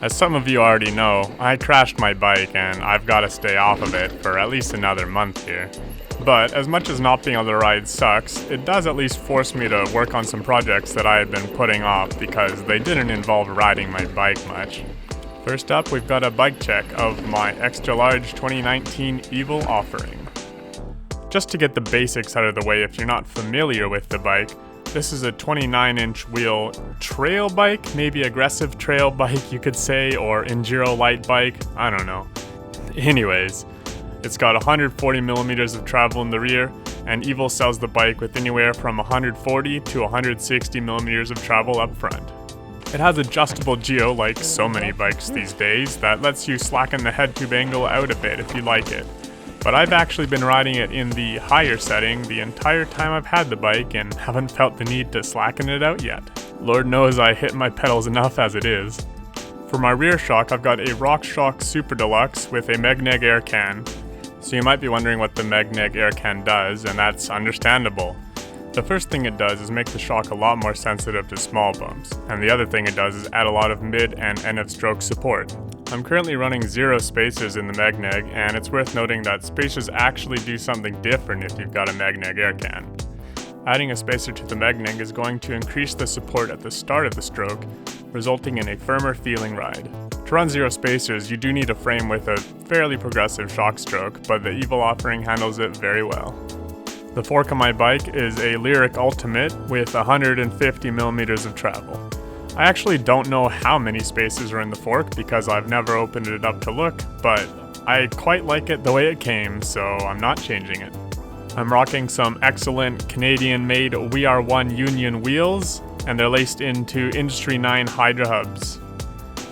As some of you already know, I crashed my bike and I've got to stay off of it for at least another month here. But as much as not being able to ride sucks, it does at least force me to work on some projects that I had been putting off because they didn't involve riding my bike much. First up, we've got a bike check of my extra large 2019 Evil offering. Just to get the basics out of the way if you're not familiar with the bike, this is a 29-inch wheel trail bike, maybe aggressive trail bike you could say, or enduro light bike, I don't know. Anyways, it's got 140 millimeters of travel in the rear, and Evil sells the bike with anywhere from 140 to 160 millimeters of travel up front. It has adjustable geo like so many bikes these days that lets you slacken the head tube angle out a bit if you like it. But I've actually been riding it in the higher setting the entire time I've had the bike and haven't felt the need to slacken it out yet. Lord knows I hit my pedals enough as it is. For my rear shock, I've got a RockShox Super Deluxe with a MegNeg air can. So you might be wondering what the MegNeg air can does, and that's understandable. The first thing it does is make the shock a lot more sensitive to small bumps, and the other thing it does is add a lot of mid and end of stroke support. I'm currently running 0 spacers in the MegNeg, and it's worth noting that spacers actually do something different if you've got a MegNeg air can. Adding a spacer to the MegNeg is going to increase the support at the start of the stroke, resulting in a firmer feeling ride. To run 0 spacers, you do need a frame with a fairly progressive shock stroke, but the Evil offering handles it very well. The fork on my bike is a Lyrik Ultimate with 150 millimeters of travel. I actually don't know how many spaces are in the fork because I've never opened it up to look, but I quite like it the way it came, so I'm not changing it. I'm rocking some excellent Canadian-made WeAre1 Union wheels, and they're laced into Industry 9 Hydra hubs.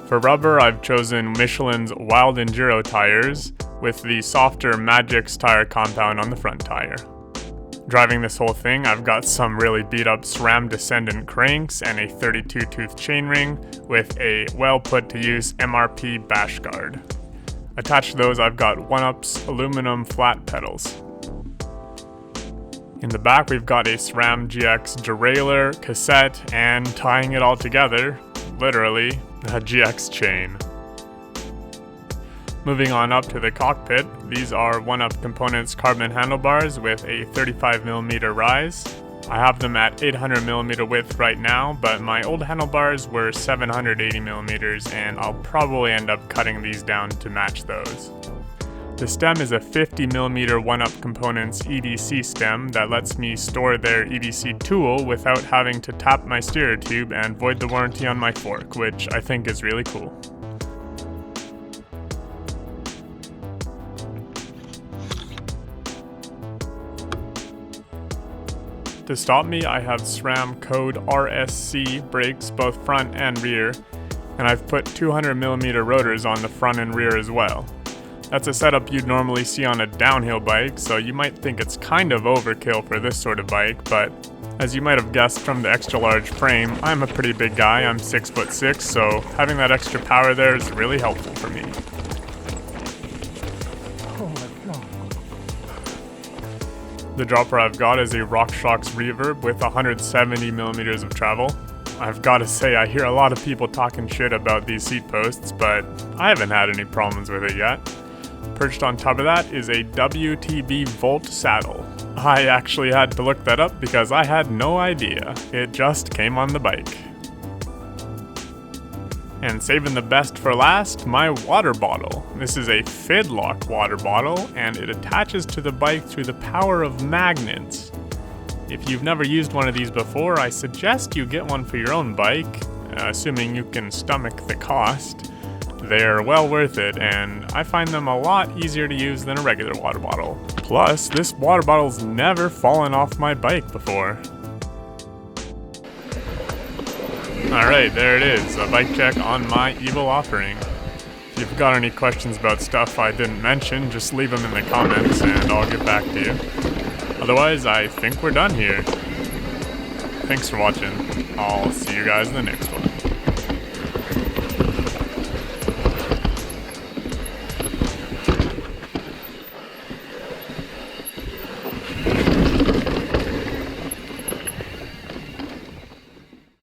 For rubber, I've chosen Michelin's Wild Enduro tires with the softer Magix tire compound on the front tire. Driving this whole thing, I've got some really beat up Sram Descendant cranks and a 32-tooth chainring with a well put to use MRP bash guard. Attached to those, I've got 1UP's aluminum flat pedals. In the back, we've got a Sram GX Derailleur, cassette, and tying it all together, literally, a GX chain. Moving on up to the cockpit, these are 1UP Components carbon handlebars with a 35mm rise. I have them at 800mm width right now, but my old handlebars were 780mm, and I'll probably end up cutting these down to match those. The stem is a 50mm 1UP Components EDC stem that lets me store their EDC tool without having to tap my steerer tube and void the warranty on my fork, which I think is really cool. To stop me, I have Sram Code RSC brakes both front and rear, and I've put 200mm rotors on the front and rear as well. That's a setup you'd normally see on a downhill bike, so you might think it's kind of overkill for this sort of bike, but as you might have guessed from the extra large frame, I'm a pretty big guy, I'm 6'6", so having that extra power there is really helpful for me. The dropper I've got is a RockShox Reverb with 170mm of travel. I've got to say, I hear a lot of people talking shit about these seat posts, but I haven't had any problems with it yet. Perched on top of that is a WTB Volt saddle. I actually had to look that up because I had no idea. It just came on the bike. And saving the best for last, my water bottle. This is a Fidlock water bottle, and it attaches to the bike through the power of magnets. If you've never used one of these before, I suggest you get one for your own bike, assuming you can stomach the cost. They're well worth it, and I find them a lot easier to use than a regular water bottle. Plus, this water bottle's never fallen off my bike before. Alright, there it is, a bike check on my Evil offering. If you've got any questions about stuff I didn't mention, just leave them in the comments and I'll get back to you. Otherwise, I think we're done here. Thanks for watching. I'll see you guys in the next one.